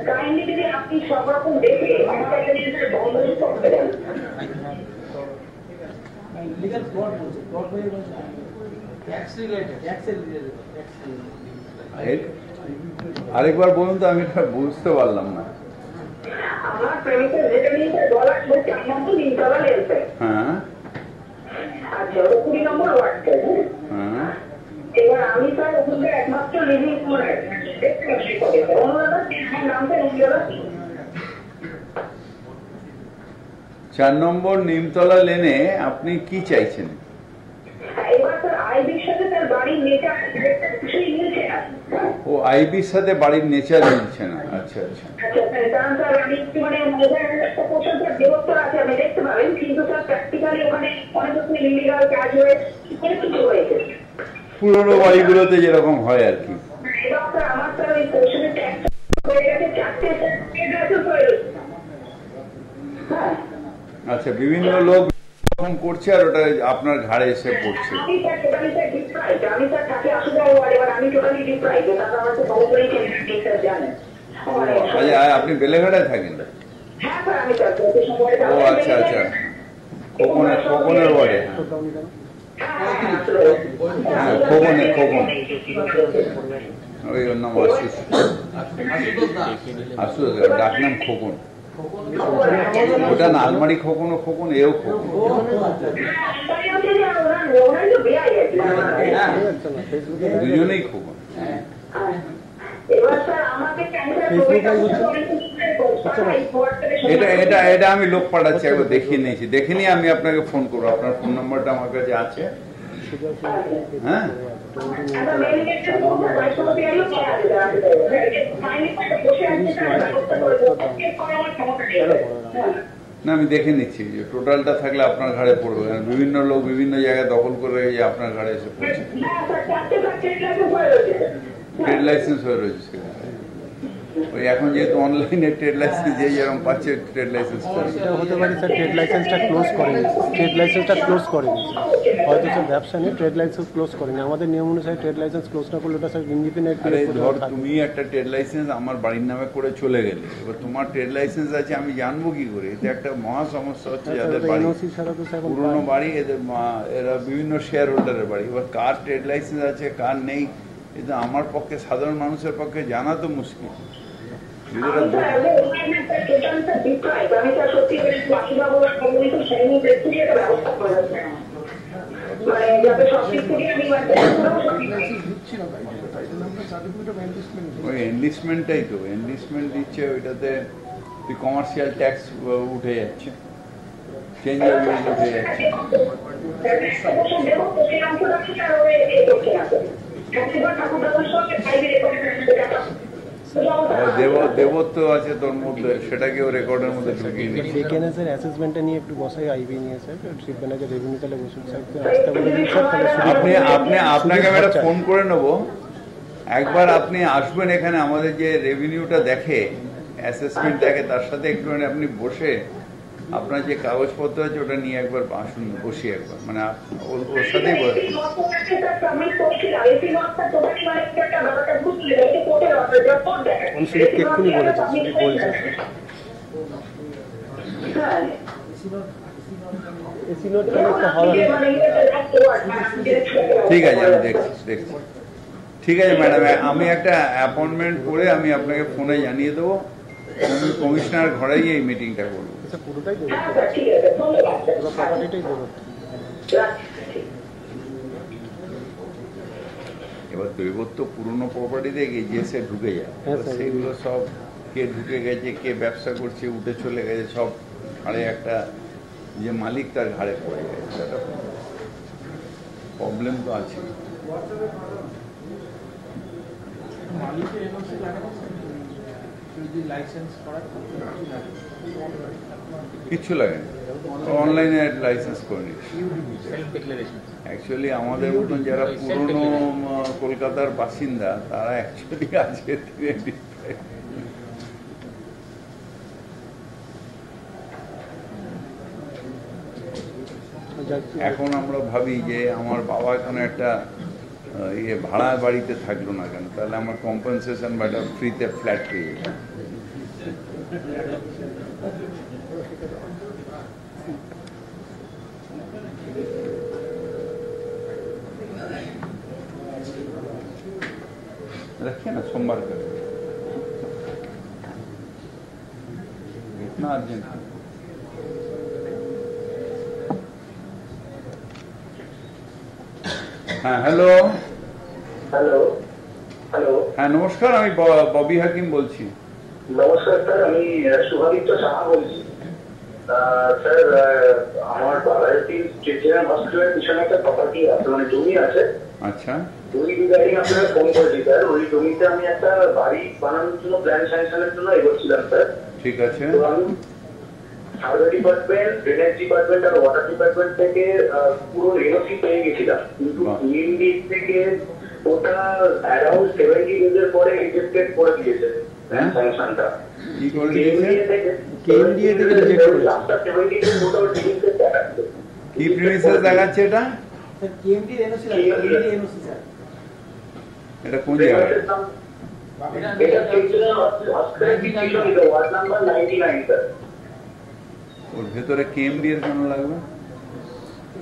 Kindly যদি আপনি সব রকম দেখে আমাকে একটা জিনিসের বন্ধ করতে দেন। লিগ্যাল ফ্রড বলছে, ফ্রড হয়ে গেছে ট্যাক্স রিলেটেড, আরেকবার বলুন তো, আমি বুঝতে পারলাম না। আমার প্রেমিকের যেটা নিয়ে ডলার 4 নম্বর নিমতলা লেনছে। হ্যাঁ আচ্ছা, ওটা 20 নম্বর ওয়ার্ডে। হ্যাঁ, এবার আমি তার ওখানে একমাত্র লিভিং ওনার দেখতে পাচ্ছি করে অনুরাধা আমার নামটা অনুরাধা 4 নম্বর নিমতলা লেনে আপনি কি চাইছেন? এবার তার আইবির সাথে তার বাড়ির নেচার কিছুই মিলছে না। ও আইবির সাথে বাড়ির নেচার মিলছে না। আচ্ছা আচ্ছা, কারণ স্যার আমি একটু মানে একটা পোশাক দেবত্তর আছে আপনি দেখতে পাবেন, কিন্তু স্যার প্র্যাকটিক্যালি ওখানে অনেক রকম ইলিগাল কাজ হয়ে কিছু হয়েছে পুরোনো বাড়িগুলোতে যেরকম হয় আর কি। এবার স্যার আমার স্যার ওই পোশাকের ট্যাক্স হয়ে গেছে 4টে হয়ে গেছে। হ্যাঁ আচ্ছা, বিভিন্ন লোক এরকম করছে আর ওটা আপনার ঘাড়ে এসে পড়ছে। আমি স্যার টোটালি স্যার ডিপ্রাইভ, আমি স্যার থাকি 80 ওয়ার্ড, এবার আমি টোটালি ডিপ্রাইভ, তারপর আমার তো খবর করেই স্যার জানেন। আচ্ছা, আপনি বেলেঘাটায় থাকেন? হ্যাঁ স্যার আমি স্যার প্রতি সময় ও আচ্ছা আচ্ছা, খোকনের ওয়ার্ডে। হ্যাঁ খোকন, ওই ওর নাম আশুষ, ডাক নাম খোকন। ওটা না আলমারি খোকন, ও খোকন, এও খোকন, দুজনেই খোকন। এটা আমি লোক পাঠাচ্ছি, একবার দেখিয়ে নিয়েছি, দেখে নিয়ে আমি আপনাকে ফোন করবো। আপনার ফোন নাম্বারটা আমার কাছে আছে। হ্যাঁ না, আমি দেখে নিচ্ছি যে টোটালটা থাকলে আপনার ঘাড়ে পড়বে। বিভিন্ন লোক বিভিন্ন জায়গায় দখল করে আপনার ঘাড়ে এসে পড়ছে। ট্রেড লাইসেন্স হয়ে রয়েছে ওই এখন, যেহেতু অনলাইনে ট্রেড লাইসেন্স যে যেরকম পাচ্ছে ট্রেড লাইসেন্স হতে পারে স্যার ট্রেড লাইসেন্সটা ক্লোজ করেনি, হয়তো স্যার ব্যবসা নিয়ে ট্রেড লাইসেন্স ক্লোজ করেনি। আমাদের নিয়ম অনুসারে ট্রেড লাইসেন্স ক্লোজ না করলে ওটা স্যার ইন্ডিপেন্ডেন্ট। ধর তুমি একটা ট্রেড লাইসেন্স আমার বাড়ির নামে করে চলে গেলে, এবার তোমার ট্রেড লাইসেন্স আছে আমি জানবো কি করে? এতে একটা মহা সমস্যা হচ্ছে। যাদের বাড়ি পুরোনো বাড়ি, এরা বিভিন্ন শেয়ার হোল্ডারের বাড়ি, এবার কার ট্রেড লাইসেন্স আছে কার নেই, এটা আমার পক্ষে, সাধারণ মানুষের পক্ষে জানা তো মুশকিল। ওই এনলিস্টমেন্টটাই তো, এনলিস্টমেন্ট দিচ্ছে, ওইটাতে কমার্শিয়াল ট্যাক্স উঠে যাচ্ছে, চেঞ্জ উঠে যাচ্ছে। দেবত্ব আছে তোর মধ্যে, সেটাকেও রেকর্ডের মধ্যে ঢুকিয়ে নিচ্ছে। এখানে স্যার অ্যাসেসমেন্টটা নিয়ে একটু বসাই আইবি নিয়ে স্যার, চিফ ম্যানেজার রেভিনিউ তাহলে বসুন স্যার। আপনাকে আমি একটা ফোন করে নেবো, একবার আপনি আসবেন এখানে, আমাদের যে রেভিনিউটা দেখে, অ্যাসেসমেন্ট দেখে, তার সাথে একটুখানি আপনি বসে আপনার যে কাগজপত্র আছে ওটা নিয়ে একবার আসুন, বসি একবার, মানে ওর সাথেই ঠিক আছে, আমি দেখছি। ঠিক আছে ম্যাডাম, আমি একটা অ্যাপয়েন্টমেন্ট করে আমি আপনাকে ফোনে জানিয়ে দেবো। আমি কমিশনার ঘরেই এই মিটিংটা করবো। এবার দৈবত্ব পুরনো প্রপার্টিতে গিয়ে ঢুকে যায়, সেগুলো সব কে ঢুকে গেছে, কে ব্যবসা করছে, উঠে চলে গেছে, সব ঘাড়ে একটা যে মালিক তার ঘাড়ে পড়ে গেছে, একটা প্রবলেম তো আছে। কিচ্ছু লাগে না, অনলাইনে লাইসেন্স করে নিচ্ছি। অ্যাকচুয়ালি আমাদের মতন যারা পুরনো কলকাতার বাসিন্দা, তারা অ্যাকচুয়ালি আজকের দিনে এখন আমরা ভাবি যে আমার বাবা এখানে একটা ইয়ে ভাড়া বাড়িতে থাকলো না কেন, তাহলে আমার কম্পেনসেশন বা ফ্রিতে ফ্ল্যাট পেয়ে যেত। रखिए ना सोमवार का, इतना अर्जेंट। হ্যাঁ হ্যালো হ্যালো হ্যালো হ্যাঁ নমস্কার, আমি ববি হাকিম বলছি। নমস্কার স্যার, আমি শুভাদিত্য সাহা বলছি। স্যার, আমার বাবার ট্রিটমেন্ট হসপিটালের পিছনে একটা প্রপার্টি আছে, মানে জমি আছে। আচ্ছা, ওই রিগার্ডিং আপনাকে ফোন করেছি স্যার। ওই জমিতে আমি একটা বাড়ি বানানোর জন্য প্ল্যান স্যাংশনের জন্য এগোচ্ছিলাম স্যার। ঠিক আছে। তো আমি সার্ভে ডিপার্টমেন্ট, ড্রেনেজ ডিপার্টমেন্ট আর ওয়াটার ডিপার্টমেন্ট থেকে পুরো এনওসি পেয়ে গেছিলাম, কিন্তু ইএমডি থেকে ওটা অ্যারাউন্ড 70 ডেজের পরে রিজেক্টেড করে দিয়েছে স্যাংশনটা। কি করে দিয়েছে? কেএমডিএ থেকে রিজেক্ট করেছে। আফটার 70 ডেজ টোটাল রিজেক্টেড দেখাচ্ছে। কি প্রিমিসেস দেখাচ্ছে এটা? KMD NOC KMD NOC sir. এটা কোন জায়গায়? এটা হসপিটাল পিছনে ওয়ার্ড নাম্বার 99 স্যার। ওর ভেতরে কেএমডি এর কেন লাগবে?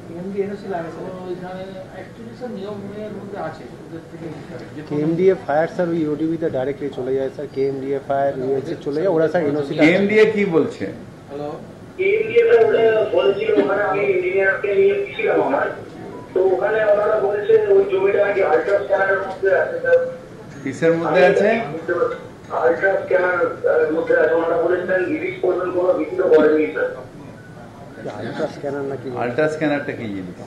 কেএমডি এনওসি লাগে স্যার, ওইখানে অ্যাকচুয়ালি স্যার নিয়মের মধ্যে আছে ওদের থেকে কেএমডিএ ফায়ার স্যার ওই ওডিবিতে ডাইরেক্টলি চলে যায় স্যার। কেএমডিএ ফায়ার ইউএসএ চলে যায়, ওরা স্যার এনওসি কেএমডিএ কি বলছে? হ্যালো কেএমডিএ বলেছিল, ওখানে আমি ইঞ্জিনিয়ারকে নিয়ে গেছিলাম আমার। তো ওখানে ওনারা বলেছে ওই জমিটা নাকি আল্ট্রা স্ক্যানারের মধ্যে আছে স্যার। কিসের মধ্যে আছে? আল্ট্রা স্ক্যানার মধ্যে আছে। ওনারা বলেছেন রিলিজ পর্যন্ত কোনো ভিডিও করেনি স্যার। আল্ট্রা স্ক্যানার নাকি? আল্ট্রা স্ক্যানারটা কি জিনিস?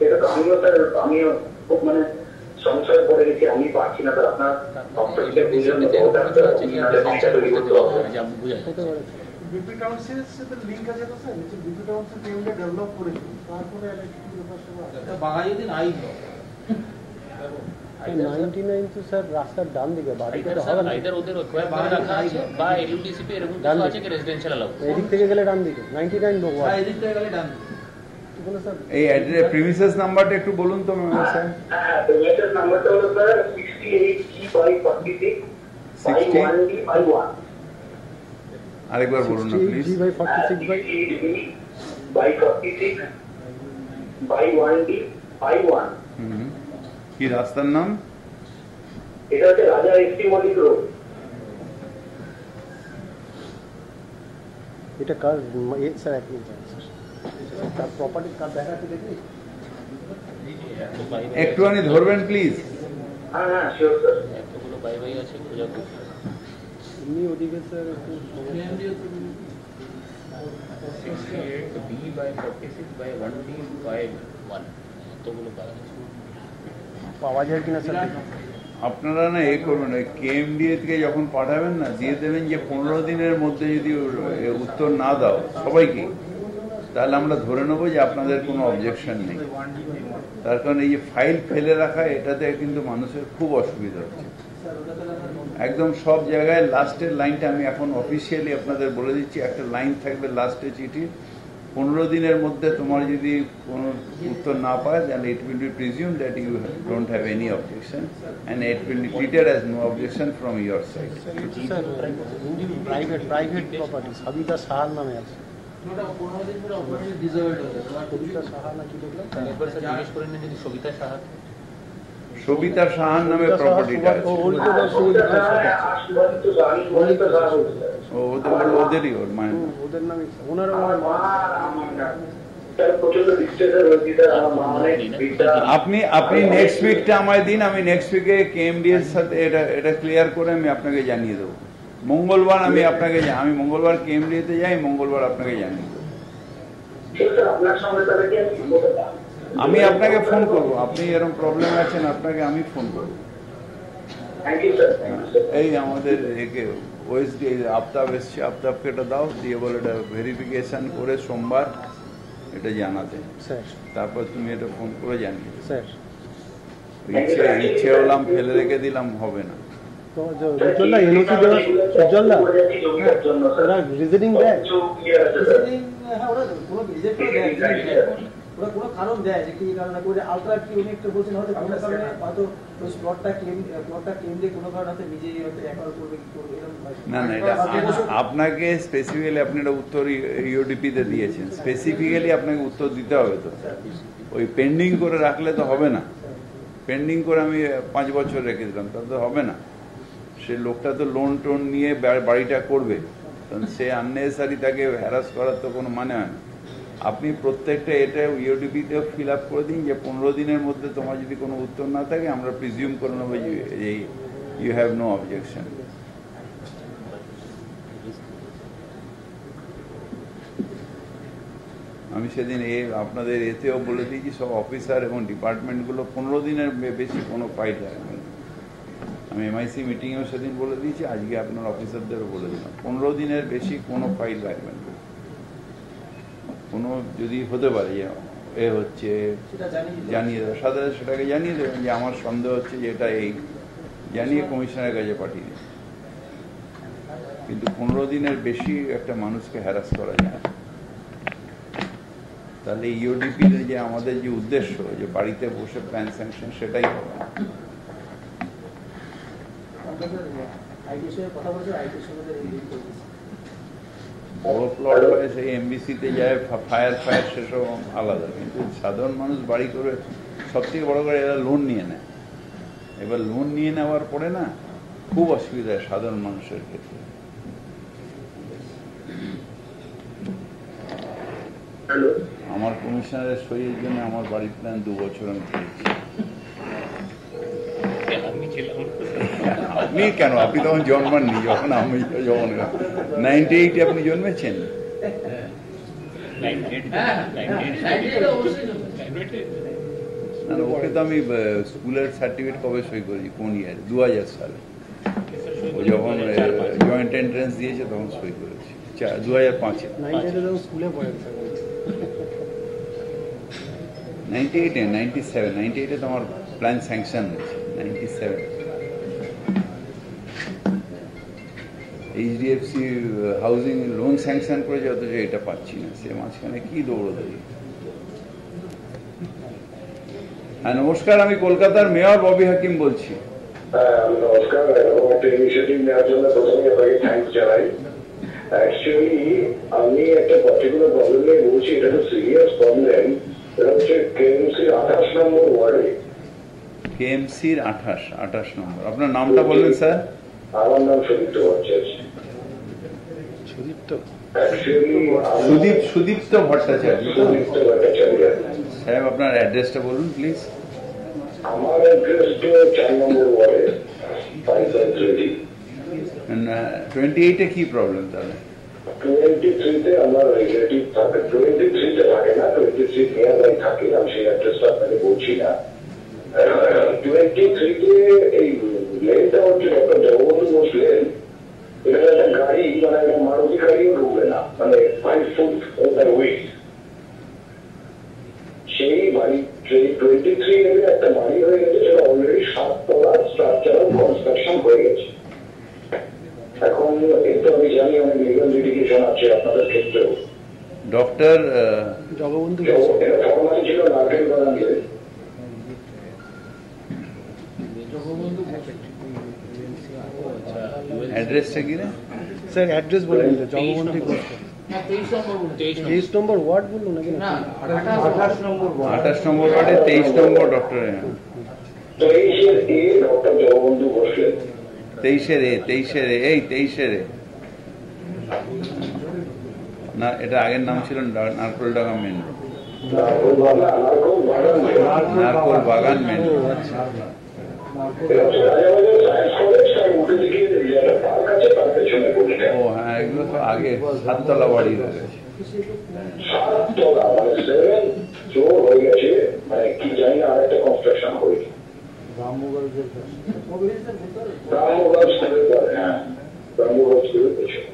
এটা তো আমিও স্যার, আমিও খুব মানে সংশয় পড়ে গেছি। আমি পারছি না স্যার, আপনার অফিসে বুঝলেন বিপি কাউন্সিলের সাথে লিংক আছে তো স্যার, নিচে বিপি কাউন্সিল কেএমডি ডেভেলপ করেছে, তারপরে ইলেকট্রিক ব্যাপার বাঙালি যদি নাই 99 তো স্যার রাস্তার ডান দিকে, বাড়িতে তো হবে না। আইদার ওদের রিকোয়ার করে রাখা আছে বা এলইউডিসিপি এরকম কিছু আছে কি রেজিডেন্সিয়াল অ্যালাউ। এদিক থেকে গেলে ডান দিকে 99 লোক আর এদিক থেকে গেলে ডান। এগুলো স্যার এই অ্যাড্রেস প্রিমিসেস নাম্বারটা একটু বলুন তো ম্যাম স্যার। হ্যাঁ, প্রিমিসেস নাম্বারটা হলো স্যার 68G/46 1D/1। আরেকবার বলুন না প্লিজ। G/46/1D/1। কি রাস্তার নাম? এটা হচ্ছে রাজা এসটি মল্লিক রোড। এটা কার স্যার? এক মিনিট স্যার, প্রপার্টি কার দেখাচ্ছে দেখি একটুখানি ধরবেন প্লিজ। হ্যাঁ হ্যাঁ শিওর স্যার। এতগুলো বাই বাই আছে খোঁজা খুব। এমনি ওদিকে স্যার একটু কেএমডিও তো 68B/46/1D/1 এতগুলো বাই আছে। পাওয়া যায় কিনা স্যার? আপনারা না এ করুন, কেএমডিএ থেকে যখন পাঠাবেন না, দিয়ে দেবেন যে 15 দিনের মধ্যে যদি উত্তর না দাও সবাইকে, তাহলে আমরা ধরে নেবো যে আপনাদের কোনো অবজেকশন নেই। তার কারণ এই যে ফাইল ফেলে রাখা, এটাতে কিন্তু মানুষের খুব অসুবিধা হচ্ছে একদম সব জায়গায়। লাস্টের লাইনটা আমি এখন অফিসিয়ালি আপনাদের বলে দিচ্ছি, একটা লাইন থাকবে লাস্টে চিঠি, 15 দিনের মধ্যে তোমার যদি কোনো উত্তর না পায়, then it will be presumed that you don't have any objection and it will be treated as no objection from your side. Sir private property Sabita সাহার নামে আছে। ওটা 15 দিন পরে অটোমেটিক ডিসঅ্যাবল হয়ে যাবে। সবিতা সাহা নাকি দেখলাম। একবার স্যার জিজ্ঞেস করে নিন যদি সবিতা সাহা। সবিতা সাহার নামে প্রপার্টিটা আছে। ওদেরই, ওর মায়ের নাম। ওদের নামে ওনার আপনি নেক্সট উইকটা আমায় দিন, আমি নেক্সট উইকে কেএমডি এর সাথে এটা ক্লিয়ার করে আমি আপনাকে জানিয়ে দেবো। মঙ্গলবার আমি মঙ্গলবার কেএমডি তে যাই, মঙ্গলবার আপনাকে জানিয়ে দেবো। আমি আপনাকে ফোন করবো, আপনি এরকম প্রবলেম আছেন, আপনাকে আমি ফোন করবো। এই আমাদের একে ওএসডি আফতাব এসছে, আফতাবকে এটা দাও, দিয়ে বলে এটা ভেরিফিকেশন করে সোমবার এটা জানাতে। স্যার তারপর তুমি এটা ফোন করে জানিয়ে দেবে। স্যার ইচ্ছে হলাম ফেলে রেখে দিলাম, হবে না। তো উজ্জ্বলদা এনওসি দেওয়া, উজ্জ্বলদা ওরা রিজনিং দেয়? হ্যাঁ, ওরা কোনো রিজেক্ট করে দেয়। ওরা কোনো কারণ দেয় যে কি কারণে করে আলট্রা কি উনি একটু বলছেন হয়তো কোনো কারণে হয়তো ওই প্লটটা ক্লেম দিয়ে কোনো কারণে হয়তো নিজেই হয়তো অ্যাকোয়ার করবে কি করবে এরকম না না, এটা আপনাকে স্পেসিফিক্যালি আপনি একটা উত্তর ইউডিপিতে দিয়েছেন, স্পেসিফিক্যালি আপনাকে উত্তর দিতে হবে তো। ওই পেন্ডিং করে রাখলে তো হবে না। পেন্ডিং করে আমি 5 বছর রেখে দিলাম, তা তো হবে না। সে লোকটা তো লোন টোন নিয়ে বাড়িটা করবে, কারণ সে আননেসারি তাকে হ্যারাস করার তো কোনো মানে হয় না। আপনি প্রত্যেকটা এটা ইউডিপিতেও ফিল আপ করে দিন যে 15 দিনের মধ্যে তোমার যদি কোনো উত্তর না থাকে আমরা প্রিজিউম করে নেবো যে ইউ হ্যাভ নো অবজেকশন। আমি সেদিন আপনাদের এতেও বলে দিয়েছি সব অফিসার এবং ডিপার্টমেন্টগুলো 15 দিনের বেশি কোনো ফাইল রাখবেন। আমি এমআইসি মিটিংয়েও সেদিন বলে দিয়েছি, আজকে আপনার অফিসারদেরও বলে দিলাম 15 দিনের বেশি কোনো ফাইল রাখবেন। কোনো যদি হতে পারে যে এ হচ্ছে জানিয়ে দেবে, সাধারণ সেটাকে জানিয়ে দেবেন যে আমার সন্দেহ হচ্ছে যে এটা এই, জানিয়ে কমিশনের কাছে পাঠিয়ে দেবেন। কিন্তু 15 দিনের বেশি একটা মানুষকে হ্যারাস করা যায়। তাহলে ইউডিপির যে আমাদের যে উদ্দেশ্য যে বাড়িতে বসে প্ল্যান স্যাংশন, সেটাই হবে না। ওভারপ্লট হয়ে সেই এমবিসিতে যায়, ফায়ার সেসব আলাদা, কিন্তু সাধারণ মানুষ বাড়ি করে সবথেকে বড় করে এরা লোন নিয়ে নেয়। এবার লোন নিয়ে নেওয়ার পরে না খুব অসুবিধা হয় সাধারণ মানুষের ক্ষেত্রে। আমার কমিশনারের সইয়ের জন্য আমার বাড়ির প্ল্যান 2 বছর আমি করেছি। আপনি কেন, আপনি তখন জন্মাননি, যখন আমি যখন 98 আপনি জন্মেছেন। ওকে তো আমি স্কুলের সার্টিফিকেট কবে সই করেছি, কোন ইয়ারে? 2000 সালে ও যখন জয়েন্ট এন্ট্রান্স দিয়েছে তখন সই করেছি। 2005-এ 98-এ তো আমার প্ল্যান স্যাংশন হয়েছে। 97 এইচডিএফসি হাউজিং লোন স্যাংশন করেছে, অথচ এটা পাচ্ছি না। সে মাঝখানে কি দৌড়দৌড়ি। হ্যাঁ নমস্কার, আমি কলকাতার মেয়র ববি হাকিম বলছি। নমস্কার, একটা ইনিশিয়েটিভ নেওয়ার জন্য প্রথমে আপনাকে থ্যাঙ্কস জানাই। অ্যাকচুয়ালি আমি একটা পার্টিকুলার প্রবলেম নিয়ে বলছি, এটা তো সিরিয়াস প্রবলেম। এটা হচ্ছে কেএমসির 28 নম্বর ওয়ার্ডে। কেএমসির 28 নম্বর। আপনার নামটা বলবেন স্যার? আমার নাম সুদীপ্ত ভট্টাচার্য। সুদীপ্ত ভট্টাচার্য। সাহেব আপনার অ্যাড্রেসটা বলুন প্লিজ। আমার অ্যাড্রেস 4 নম্বর ওয়ার্ডে 5.3। 28-এ কি প্রবলেম তাহলে? 23-তে আমার রিলেটিভ থাকে। 23-তে থাকে না, 23 নিয়ার বাই থাকে। আমি সেই অ্যাড্রেসটা আপনাকে বলছি না। 23-তে এই লেনটা হচ্ছে ডক্টর জগবন্ধু ঘোষ লেন। এখানে একটা গাড়ি, মানে একটা মারুতি গাড়িও ঢুকবে না, মানে 5 ফুট উইথ। সেই বাড়ি 23 এর একটা বাড়ি হয়ে গেছে, সেটা অলরেডি 7 তলা স্ট্রাকচারাল কনস্ট্রাকশন হয়ে গেছে। এখন একটু আমি জানি অনেক লিগাল লিটিগেশন আছে আপনাদের ক্ষেত্রেও। ডক্টর জগবন্ধু এটা ফর্মালি ছিল নারকেল বাগান লেন। অ্যাড্রেসটা কি রে স্যার? অ্যাড্রেস বলে দিন, জগবন্ধু ঘোষ। 23 নম্বর ওয়ার্ড বললো নাকি? 28 নম্বর ওয়ার্ড। 28 নম্বর ওয়ার্ডে 23 নম্বর ডক্টর। 23-এর এ ডক্টর জগবন্ধু ঘোষ লেন। 23-এর এই 23-এর না, এটা আগের নাম ছিল নারকোলডাঙ্গা মেন রোড, নারকোল বাগান মেন রোড। ও হ্যাঁ, এগুলো তো আগে 7 তলা বাড়ি হয়ে গেছে। 7 তলা মানে 7 ফ্লোর হয়ে গেছে, মানে কি জানি না, আরেকটা কনস্ট্রাকশন হয়েছে। ব্রাহ্মগঞ্জ স্কুলের পরে, হ্যাঁ ব্রাহ্মগঞ্জ স্কুলের পেছনে।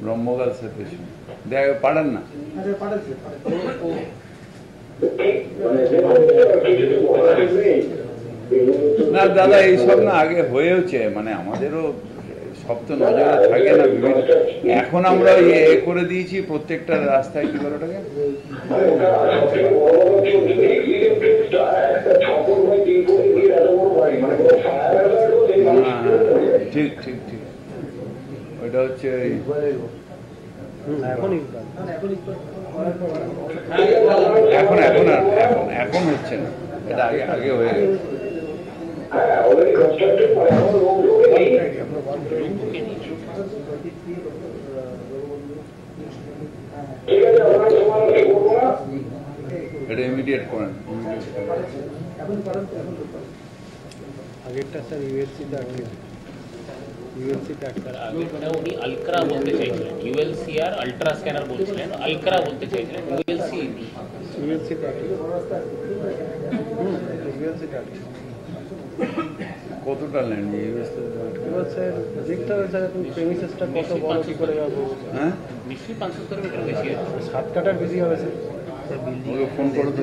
ব্রহ্মগার্লসের পেছনে দেখা পারেন না। না দাদা, এইসব না আগে হয়েওছে, মানে আমাদেরও সব তো নজরে থাকে না বিভিন্ন। এখন আমরা এ করে দিয়েছি প্রত্যেকটা রাস্তায় কি বলে ওটাকে, ঠিক ঠিক ঠিক, ওইটা হচ্ছে এখন এখন আর এখন হচ্ছে না, এটা আগে আগে হয়ে গেছে। এটা ইমিডিয়েট করেন। আগেরটা স্যার ইউএলসিতে আটকে, ইউএলসিতে আটকে। আগেরটা উনি আলট্রা বলতে চাইছিলেন, ইউএলসি আর আলট্রা স্ক্যানার বলছিলেন, আলট্রা বলতে চাইছিলেন, ইউএলসি ইউএলসিতে আটকে, ইউএলসিতে আটকে। কতটা ল্যান্ড এবার স্যার দেখতে হবে স্যার এখন প্রেমিসেসটা কত বড় কি করে যাবো। হ্যাঁ নিশ্চয়ই 570 মিটার বেশি আছে। 7 কাটার বেশি হবে স্যার। ওকে ফোন করো তো।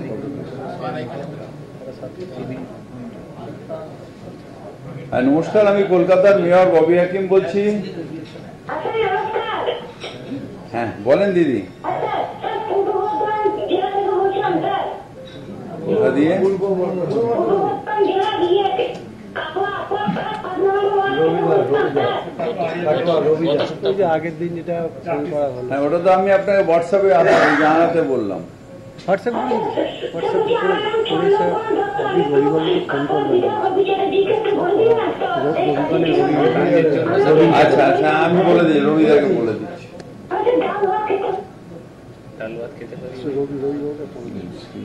নমস্কার, আমি কলকাতার মেয়র ববি হাকিম বলছি। আচ্ছা নমস্কার। হ্যাঁ বলেন দিদি। আচ্ছা স্যার পূর্ব বর্ধমান জেলা থেকে বলছিলাম স্যার। কোথা দিয়ে? পূর্ব বর্ধমান জেলা দিয়ে আগের দিন যেটা ফোন করা হলো, হ্যাঁ ওটা তো আমি আপনাকে হোয়াটসঅ্যাপে জানাতে বললাম। হোয়াটসঅ্যাপ হোয়াটসঅ্যাপ করে স্যার আপনি রবিবারকে ফোন করবেন। আচ্ছা আচ্ছা আমি বলে দিই, রবিদাকে বলে দিচ্ছি। ডাল ভাত খেতে পারি। রবিবারকে ফোন করছি।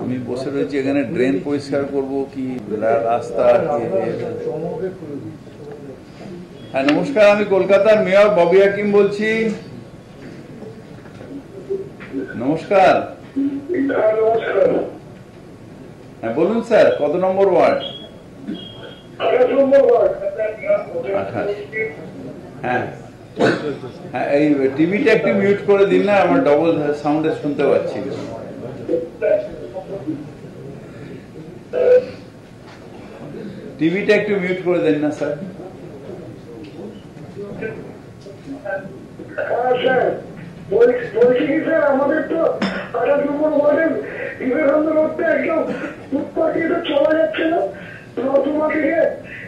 আমি বসে রয়েছি এখানে, ড্রেন পরিষ্কার করব কি রাস্তা। হ্যাঁ নমস্কার, আমি কলকাতার মেয়র ববি হাকিম বলছি। নমস্কার। হ্যাঁ বলুন স্যার, কত নম্বর ওয়ার্ড? 28। হ্যাঁ হ্যাঁ, এই টিভিটা একটু মিউট করে দিন না, আমার ডবল সাউন্ডে শুনতে পাচ্ছি। টিভিটা একটু মিউট করে দেন না স্যার। বলছি কি স্যার, আমাদের তো 28 নম্বর ওয়ার্ডের বিবেকানন্দ রোডটা একদম ফুটপাথ দিয়ে চলা যাচ্ছে না,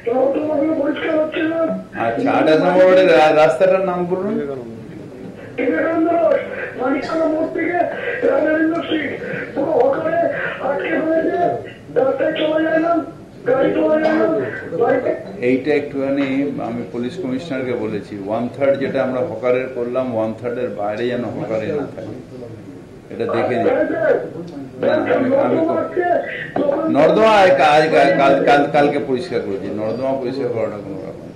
নর্দমাগুলো পরিষ্কার হচ্ছে না। আচ্ছা 28 নম্বর ওয়ার্ডের রাস্তাটার নাম বলুন। বিবেকানন্দ রোড মানিকতলা মোড় থেকে রাজারিন্দ্র স্ট্রিট পুরো হকারে আটকে ফেলেছে, রাস্তায় চলা যায় না, গাড়ি চলা যায় না। এইটা একটুখানি আমি পুলিশ কমিশনারকে বলেছি, 1/3 যেটা আমরা হকারের করলাম, 1/3 এর বাইরে যেন হকারে না থাকে, এটা দেখে নিন। নর্দমা কালকে পরিষ্কার করেছি, নর্দমা পরিষ্কার করাটা কোনো ব্যাপার।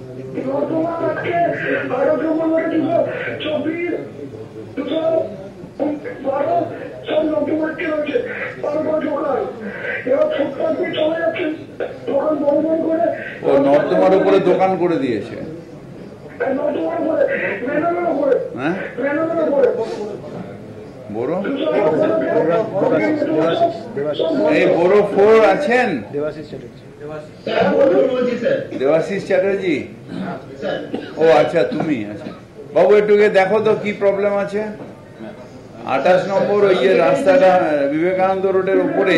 ও নর্দমার উপরে দোকান করে দিয়েছে। হ্যাঁ বড় এই বড় 4 আছেন? দেবাশিস চ্যাটার্জি। ও আচ্ছা তুমি, আচ্ছা বাবু একটু দেখো তো কি প্রবলেম আছে। 28 নম্বর ওই যে রাস্তাটা বিবেকানন্দ রোডের উপরে,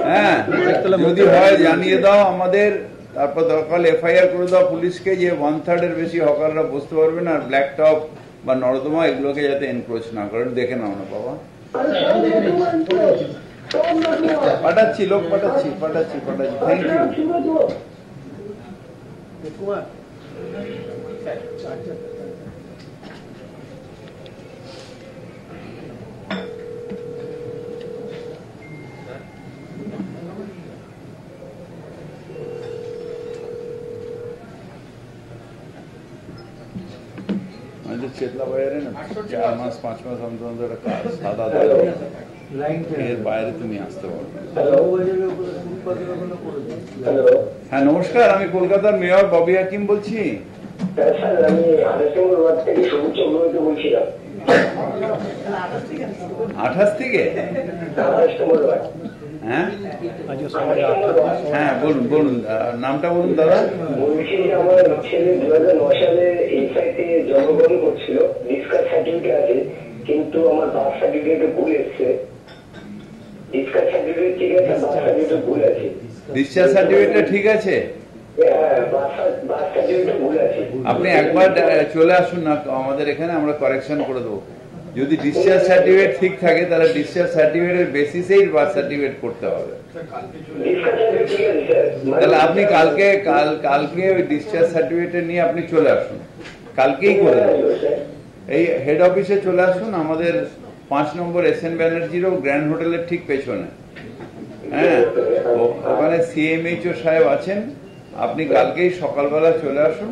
হ্যাঁ যদি হয় জানিয়ে দাও আমাদের, তারপর দরকার এফআইআর করে দাও পুলিশকে যে 1/3 এর বেশি হকাররা বসতে পারবে না, আর ব্ল্যাক টপ বা নর্দমা এগুলোকে যাতে এনক্রোচ না করেন দেখে নাও না বাবা। পাঠাচ্ছি, লোক পাঠাচ্ছি। Thank you. চেতলা বাজারে না 4 মাস 5 মাস অন্তর একটা সাদা দাগ, এর বাইরে তুমি আসতে পারবে। হ্যাঁ নমস্কার, আমি কলকাতার মেয়র ববি হাকিম বলছি। স্যার আমি 28 নম্বর ওয়ার্ড থেকে সবুজ চন্দ্রবাবু বলছিলাম। 28 থেকে? হ্যাঁ হ্যাঁ, বলুন বলুন, নামটা বলুন দাদা। বলছি যে আমার ছেলে 2009 সালে এসআইতে জন্মগ্রহণ করছিল, ডিসকাস সার্টিফিকেট আছে, কিন্তু আমার বার্থ সার্টিফিকেটে ভুল এসছে। ডিসকাস সার্টিফিকেট ঠিক আছে, বার্থ সার্টিফিকেট ভুল আছে। ডিসচার্জ সার্টিফিকেটটা ঠিক আছে? হ্যাঁ, বার্থ সার্টিফিকেট ভুল আছে। আপনি একবার চলে আসুন না আমাদের এখানে, আমরা কারেকশন করে দেবো। যদি ডিসচার্জ সার্টিফিকেট ঠিক থাকে তাহলে ডিসচার্জ সার্টিফিকেটের বেসিসেই বার্থ সার্টিফিকেট করতে হবে। তাহলে আপনি কালকে ওই ডিসচার্জ সার্টিফিকেট নিয়ে আপনি চলে আসুন, কালকেই করে দেবো। এই হেড অফিসে চলে আসুন, আমাদের 5 নম্বর SN ব্যানার্জিরও গ্র্যান্ড হোটেলের ঠিক পেছনে। হ্যাঁ, ওখানে CMHO সাহেব আছেন, আপনি কালকেই সকালবেলা চলে আসুন,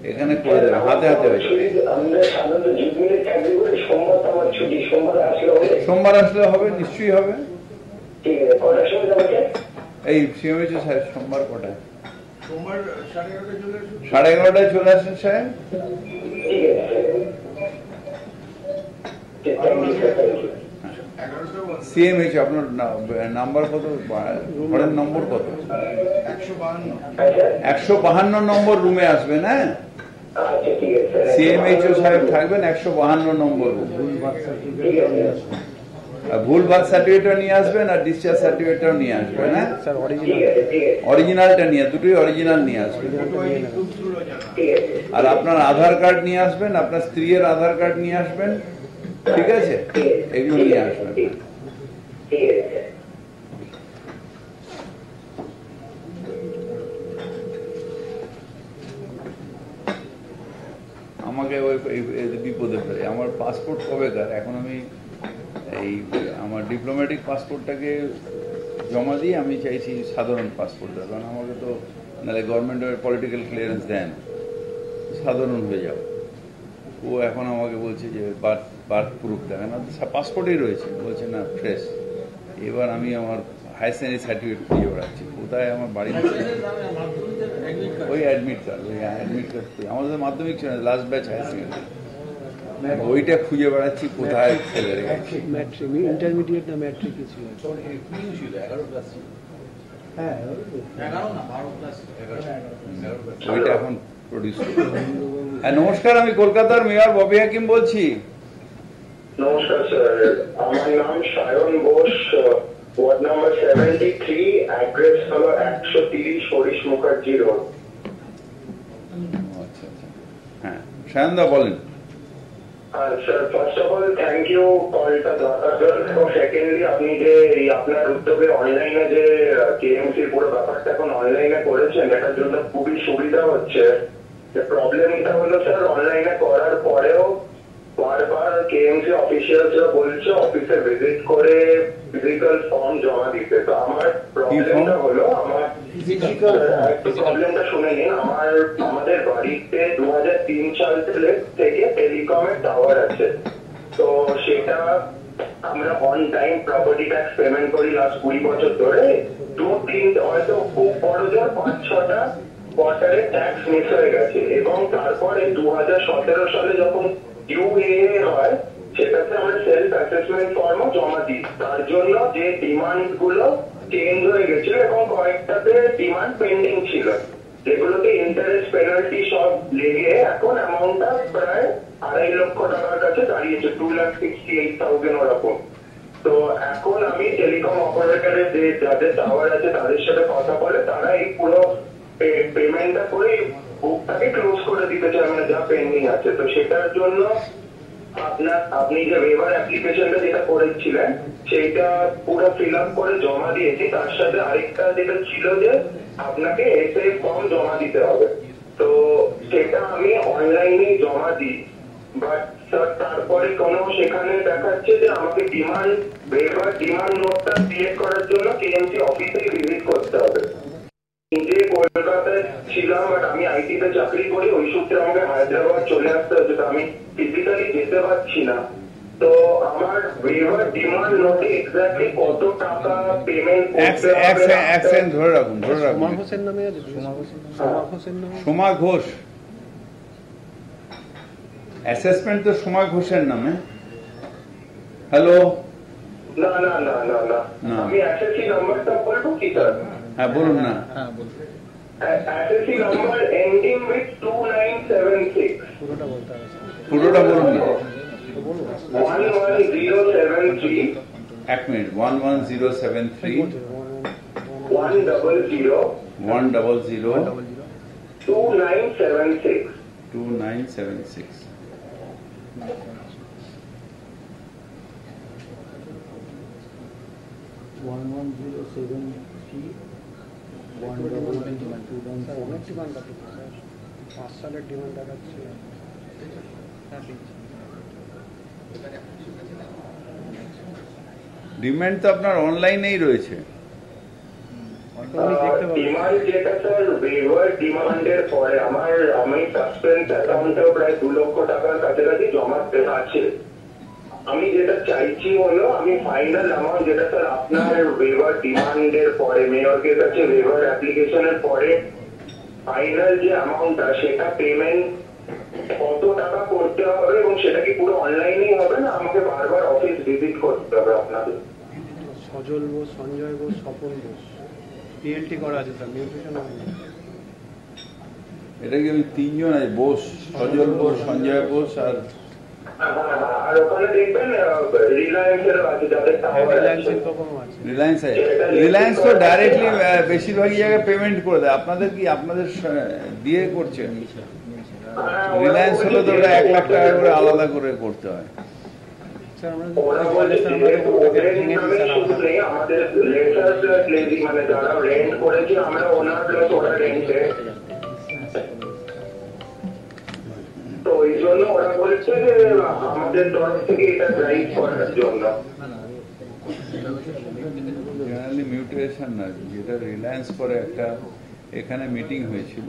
এখানে করে দেবেন, হাতে হাতে হয়ে যাবে। সোমবার আসলে হবে, নিশ্চয়ই হবে। এই CMHO সাহেব সোমবার কটায়? 11:30 চলে আসেন সাহেব। CMHO আপনার নাম্বার কত, ঘরের নম্বর কত? 152 নম্বর রুমে আসবেন। হ্যাঁ, CMHO সাহেব থাকবেন 152 নম্বর রুম। ভুল বার্থ সার্টিফিকেটটা নিয়ে আসবেন আর ডিসচার্জ সার্টিফিকেটটাও নিয়ে আসবেন। হ্যাঁ স্যার, অরিজিনালটা নিয়ে, দুটোই অরিজিনাল নিয়ে আসবেন। আর আপনার আধার কার্ড নিয়ে আসবেন, আপনার স্ত্রীর আধার কার্ড নিয়ে আসবেন, ঠিক আছে? এগুলো নিয়ে আসবেন। আমাকে ওই বিপদে ফেলে। আমার পাসপোর্ট কবেকার, এখন আমি এই আমার ডিপ্লোম্যাটিক পাসপোর্টটাকে জমা দিয়ে আমি চাইছি সাধারণ পাসপোর্টটা, কারণ আমাকে তো নাহলে গভর্নমেন্টের পলিটিক্যাল ক্লিয়ারেন্স দেন, সাধারণ হয়ে যাও। ও এখন আমাকে বলছে যে বার্থ প্রুফ দেখেন, পাসপোর্টেই রয়েছে, বলছে না ফ্রেশ। এবার আমি আমার হায়ার সেকেন্ডারি সার্টিফিকেট খুঁজে বেড়াচ্ছি, কোথায় আমার বাড়ি, ওই অ্যাডমিট কার্ড, আমাদের মাধ্যমিক ছিল, লাস্ট ব্যাচ হায়ার সেকেন্ডারি, ওইটা খুঁজে বেড়াচ্ছি কোথায় ফেলে রেখেছি। ইন্টারমিডিয়েট না ম্যাট্রিক ছিল? ওইটা এখন প্রডিউস। হ্যাঁ, নমস্কার, আমি কলকাতার মেয়র ববি হাকিম বলছি। নমস্কার স্যার, আমার নাম Sayan Bose, ward number 73, address হলো 130 হরিশ মুখার্জি রোড। আচ্ছা আচ্ছা, হ্যাঁ সায়নদা বলেন। Sir, first of all thank you কলটা ধরার জন্য। সেকেন্ডলি, আপনি যে এই আপনার উদ্যোগে অনলাইনে যে KMC পুরো ব্যাপারটা এখন অনলাইনে করেছেন, এটার জন্য খুবই সুবিধা হচ্ছে। প্রবলেমটা হলো স্যার, অনলাইনে করার পরেও বারবার KMC অফিসিয়ালসরা বলছে অফিসে ভিজিট করে ফিজিক্যাল ফর্ম জমা দিতে। তো আমার প্রবলেমটা হলো, আমার প্রবলেমটা শুনে নিন। আমাদের বাড়িতে 2003 সাল থেকে টেলিকমের টাওয়ার আছে, তো সেটা আমরা on time property tax payment করি লাস্ট 20 বছর ধরে। 2-3 হয়তো খুব বড় জোর 5-6টা কোয়ার্টারে ট্যাক্স মিস হয়ে গেছে, এবং তারপরে 2017 সালে যখন UAA হয়, সেটাতে আমরা সেলফ অ্যাসেসমেন্ট ফর্মও জমা দিই। তার জন্য যে ডিমান্ড গুলো চেঞ্জ হয়ে গেছিল এবং কয়েকটাতে ডিমান্ড পেন্ডিং ছিল, যেগুলোতে ইন্টারেস্ট পেনাল্টি সব লেগে এখন অ্যামাউন্টটা প্রায় 2.5 লক্ষ টাকার কাছে দাঁড়িয়েছে, 2,68,000 ওরকম। তো এখন আমি টেলিকম অপারেটরের যে যাদের টাওয়ার আছে তাদের সাথে কথা বলে তারা এই পুরো পেমেন্টটা করে বুকটাকে ক্লোজ করে দিতে চায়, মানে যা পেন্ডিং আছে। তো সেটার জন্য আপনি যে ওয়েভার অ্যাপ্লিকেশনটা যেটা করেছিলেন সেইটা পুরো ফিল আপ করে জমা দিয়েছি। তার সাথে আরেকটা যেটা ছিল যে আপনাকে এসএ ফর্ম জমা দিতে হবে, তো সেটা আমি অনলাইনে জমা দিই। বাট স্যার, তারপরে কোনো সেখানে দেখাচ্ছে যে আমাকে ডিমান্ড নোটটা ক্রিয়েট করার জন্য KMC অফিসে ভিজিট করতে হবে। নিজে কলকাতায় ছিলাম, বাট আমি আইটিতে চাকরি করি, ওই সূত্রে আমাকে হায়দ্রাবাদ চলে আসতে হচ্ছে, তো আমি ফিজিক্যালি যেতে পারছি না। তো আমার ওয়েভার ডিমান্ড নোটে এক্স্যাক্টলি কত টাকা পেমেন্ট করতে হবে? ধরে রাখুন, সোমা হোসেন নামে আছে, সোমা হোসেন নামে, সোমা ঘোষ। অ্যাসেসমেন্ট তো সময় ঘোষের নামে। হ্যালো, না না না না না না। আমি এসএসসি নাম্বারটা বলবো কি স্যার? হ্যাঁ বলুন না। এসএসসি নাম্বার এন্ডিং উইথ 2976 পুরোটা বলতে হবে স্যার। পুরোটা বলুন না। 11073 এক মিনিট, 11073 100 2976 2976। স্যার অনেক ডিমান্ড আছে তো স্যার, 5 সালের ডিমান্ড দেখাচ্ছে। ডিমান্ড তো আপনার অনলাইনেই রয়েছে। ডিমান্ড যেটা স্যার ওয়েভার ডিমান্ডের পরে আমি সাসপেন্স অ্যাকাউন্টেও প্রায় 2 লক্ষ টাকার কাছাকাছি জমা আছে। আমি যেটা চাইছি হলো আমি ফাইনাল অ্যামাউন্ট যেটা স্যার আপনার ওয়েভার ডিমান্ডের পরে মেয়রের কাছে ওয়েভার অ্যাপ্লিকেশনের পরে ফাইনাল যে অ্যামাউন্টটা সেটা পেমেন্ট কত টাকা করতে হবে এবং সেটা কি পুরো অনলাইনেই হবে না আমাকে বারবার অফিস ভিজিট করতে হবে আপনাদের? সজল বোস, সঞ্জয় বোস, স্বপন বোস, পিএলটি করা আছে স্যার, নিউট্রিশন হয়নি। এটা কি ওই তিনজন আছে, বোস, সজল বোস, সঞ্জয় বোস আর আর ওখানে দেখবেন রিলায়েন্সের আছে যাদের টাওয়ার আছে। রিলায়েন্স আছে। রিলায়েন্স তো ডাইরেক্টলি বেশিরভাগই জায়গায় পেমেন্ট করে দেয়। আপনাদের কি আপনাদের দিয়ে করছেন? রিলায়েন্স হলে তো ওটা 1 লাখ টাকা করে আলাদা করে করতে হয়। স্যার আমরা আমাদের লেটার প্লাস লেজি মানে যারা রেন্ট করেছে আমরা ওনার প্লাস ওরা রেন্টে, তো ওই জন্য ওরা বলেছে যে আমাদের তরফ থেকে এটা ড্রাইভ করার জন্য। জেনারেলি মিউটেশন না, যেটা রিলায়েন্স করে একটা এখানে মিটিং হয়েছিল,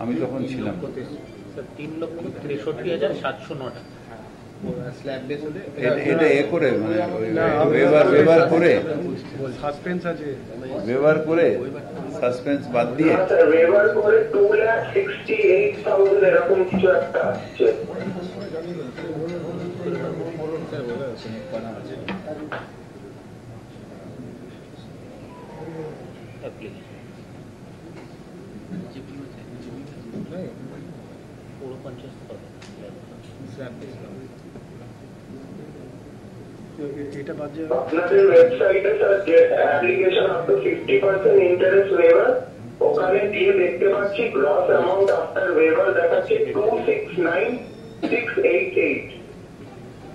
আমি তখন ছিলাম। 3,63,709 টাকা। এটা এ করে মানে ব্যবহার করে সাসপেন্স আছে, ব্যবহার করে সাসপেন্স বাদ দিয়ে স্যার ওয়েভার করে 2,68,000 এরকম কিছু একটা আছে। পুরো 50 এটা বাদ দিয়ে আপনাদের ওয়েবসাইটে স্যার যে application up to 50% interest waiver, ওখানে দিয়ে দেখতে পাচ্ছি গ্রস অ্যামাউন্ট আফটার ওয়েভার দেখাচ্ছে 269,688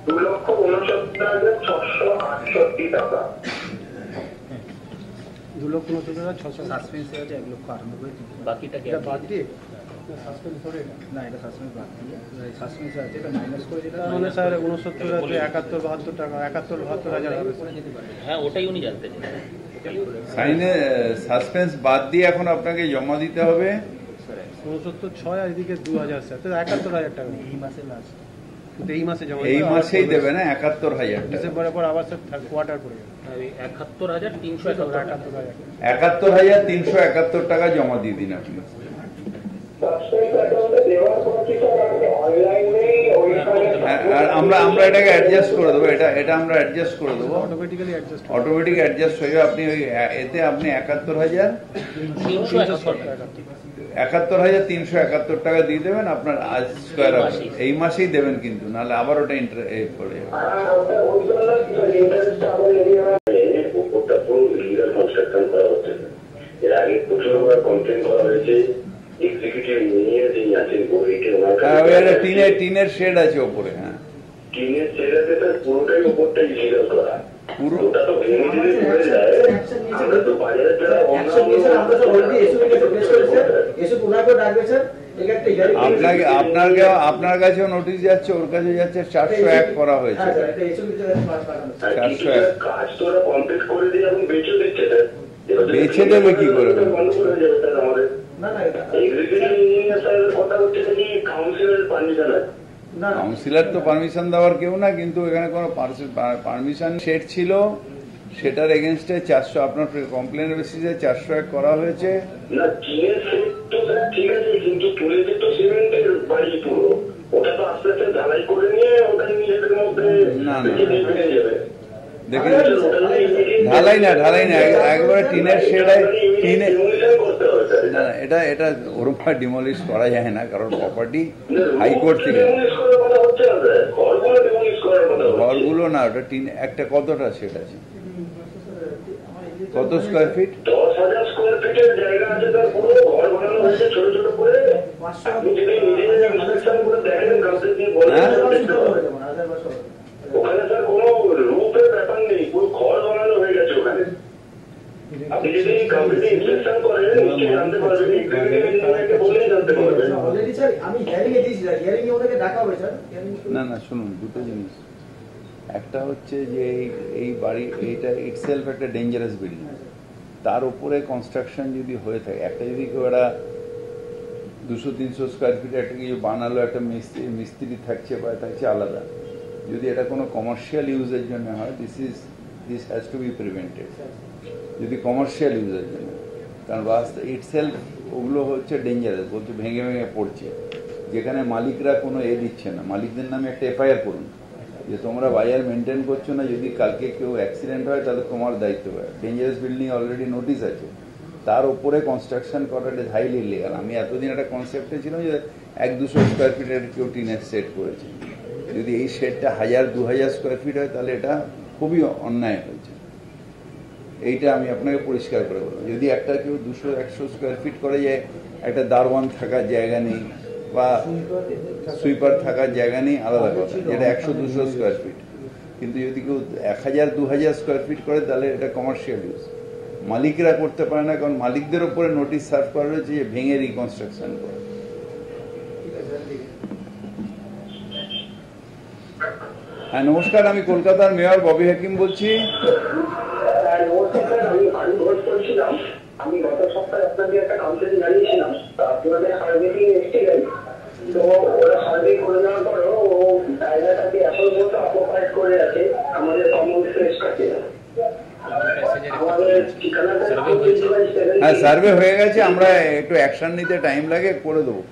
2,69,668 টাকা। 2,69,600 সাসপেন্স আছে 1,98,000। বাকিটা কি এটা বাদ দিয়ে সাসপেন্স ধরে এটা না, এটা সাসপেন্স বাদ দিয়ে সাসপেন্স আছে, এটা মাইনাস করে যেটা তার মানে স্যার 69 আছে 71-72 টাকা, 71-72 হাজার হবে। হ্যাঁ ওটাই উনি জানতে চান। সাইনে সাসপেন্স বাদ দিয়ে এখন আপনাকে জমা দিতে হবে 69,600 আর এদিকে 2,000 স্যার, তো 71,000 টাকা এই মাসে লাস্ট। কিন্তু এই মাসে জমা এই মাসেই দেবে না 71,000 টাকা। ডিসেম্বরের পর আবার স্যার কোয়ার্টার পড়ে যাবে 71,371 টাকা। 71,371 টাকা জমা দিয়ে দিন আপনি। সাসপেন্স অ্যাকাউন্টে দেওয়ার পর কি স্যার আমাকে অনলাইনেই ওইখানে আর আমরা এটাকে অ্যাডজাস্ট করে দেবো, এটা আমরা অ্যাডজাস্ট করে দেবো, অটোমেটিক্যালি অ্যাডজাস্ট অটোমেটিক অ্যাডজাস্ট হয়ে যাবে। আপনি ওই এতে আপনি 71,371 টাকা দিয়ে দেবেন, আপনার আজ স্কোয়ার হবে। এই মাসেই দেবেন কিন্তু, নাহলে আবার ওটা পড়ে যাবে। ওই জন্য ইন্টারেস্ট আমার এরিয়া ওটা পুরো ইলিগাল কনস্ট্রাকশন করা হচ্ছে। এর আগে প্রচুরবার কমপ্লেন করা হয়েছে এক্সিকিউটিভ ইঞ্জিনিয়ার যিনি আছেন কোভিডের ওনার টিনের শেড আছে ওপরে। হ্যাঁ, টিনের ছেড়েতে তার পুরোটাই উপরটা ইলিগাল করা, পুরোটা তো ভেঙে দিলে পড়ে যায়। আমরা তো বাজারে যারা অ্যাকশন নিয়ে স্যার আমরা তো অলরেডি এসওপি কে প্রেস করেছে, এসওপি ওনাকে ডাকবে স্যার। এটা একটা হিয়ারিং আপনার কাছেও নোটিশ যাচ্ছে, ওর কাছে যাচ্ছে, 401 করা হয়েছে। হ্যাঁ স্যার, এটা এসওপি তে পাস পাঠানো। 401 কাজ তো ওরা কমপ্লিট করে দিয়ে এখন বেঁচে দিচ্ছে স্যার। বেছে দেবে কি করে? বন্ধ করে যাবে স্যার আমাদের। না না এটা এক্সিকিউটিভ ইঞ্জিনিয়ার স্যারের কথা হচ্ছে যে কাউন্সিলের পারমিশন আছে। না কাউন্সিলর তো পারমিশন দেওয়ার কেউ না, কিন্তু এখানে কোনো পারমিশন সেট ছিল, সেটার এগেনস্টে 400 আপনার কমপ্লেনের বেসিসে 401 করা হয়েছে। না টিনের সেট তো স্যার ঠিক আছে, কিন্তু তুলেছে তো সিমেন্টের বাড়ি পুরো। ওটা তো আস্তে আস্তে ঢালাই করে নিয়ে ওটা নিজেদের মধ্যে না, না। ভেঙে যাবে। দেখেন ঢালাই না একবারে টিনের শেডায় টিনে করতে হবে স্যার। না না, এটা ওরকম ডিমলিশ করা যায় না, কারণ প্রপার্টি হাইকোর্ট থেকে demolish করার কথা হচ্ছে না স্যার, ঘরগুলো demolish করার কথা হচ্ছে। ঘরগুলো না, ওটা টিন একটা কতটা শেড আছে, কত স্কোয়ার ফিট? 10,000 স্কোয়ার ফিটের জায়গা আছে স্যার, পুরো ঘর বানানো হয়েছে ছোট ছোট করে। আপনি যদি নিজে ইনস্পেকশন করে দেখেন কাউকে দিয়ে বলেন দেখতে পাবেন। ওখানে স্যার কোনো রূপের ব্যাপার নেই, পুরো ঘর বানানো হয়ে গেছে ওখানে। আপনি যদি কাউকে দিয়ে ইনস্পেকশন করেন নিশ্চয়ই জানতে পারবেন, ইনস্পেক্টরকে বলেই জানতে পারবেন। অলরেডি স্যার আমি হিয়ারিং এ দিয়েছি, হিয়ারিং এ ওনাকে ডাকা হবে স্যার। না না, শুনুন, দুটো জিনিস। একটা হচ্ছে যে এই বাড়ি এইটা ইটসেলফ একটা ডেঞ্জারাস বিল্ডিং, তার উপরে কনস্ট্রাকশন যদি হয়ে থাকে, একটা যদি কেউ একটা 200-300 স্কোয়ার ফিট একটা কিছু বানালো, একটা মিস্ত্রি থাকছে বা থাকছে আলাদা, যদি এটা কোনো কমার্শিয়াল ইউজের জন্য হয়, this has to B prevented. যদি কমার্শিয়াল ইউজের জন্য, কারণ রাস্তা ইটসেলফ ওগুলো হচ্ছে ডেঞ্জারাস, বলতে ভেঙে ভেঙে পড়ছে, যেখানে মালিকরা কোনো দিচ্ছে না। মালিকদের নামে একটা এফআইআর করুন যে তোমরা বাজার মেনটেন করছো না, যদি কালকে কেউ অ্যাক্সিডেন্ট হয় তাহলে তোমার দায়িত্ব হয়। ডেঞ্জারাস বিল্ডিং অলরেডি নোটিশ আছে, তার উপরে কনস্ট্রাকশন করাটা হাইলি ইলিগাল। আমি এতদিন একটা কনসেপ্টে ছিলাম যে 100-200 স্কোয়ার ফিটের কেউ টিনের সেট করেছে, যদি এই সেটটা 1000-2000 স্কোয়ার ফিট হয় তাহলে এটা খুবই অন্যায় হয়েছে। এইটা আমি আপনাকে পরিষ্কার করে বলবো। যদি একটা কেউ 200-100 স্কোয়ার ফিট করে যায়, একটা দারোয়ান থাকার জায়গা নেই বা সুইপার থাকার জায়গা নেই, আলাদা কথা, যেটা 100-200 স্কোয়ার ফিট। কিন্তু যদি কেউ 1000-2000 স্কোয়ার ফিট করে তাহলে এটা কমার্শিয়াল ইউজ। মালিকরা করতে পারে না, কারণ মালিকদের উপরে নোটিশ সার্ভ করা রয়েছে যে ভেঙে রিকনস্ট্রাকশন করে। হ্যাঁ নমস্কার, আমি কলকাতার মেয়র ববি হাকিম বলছি। আমি ভোট করছিলাম, আমি গত সপ্তাহে আপনাদের একটা কমপ্লেন জানিয়েছিলাম, আপনাদের সার্ভে দিয়ে এসেছিলেন, তো ওরা সার্ভে করে দেওয়ার পরেও ও জায়গাটাকে এখন পর্যন্ত অকুপাইড করে আছে আমাদের কমন স্পেস কাছে। আমাদের ঠিকানাটা হ্যাঁ সার্ভে হয়ে গেছে, আমরা একটু অ্যাকশন নিতে টাইম লাগে, করে দেবো।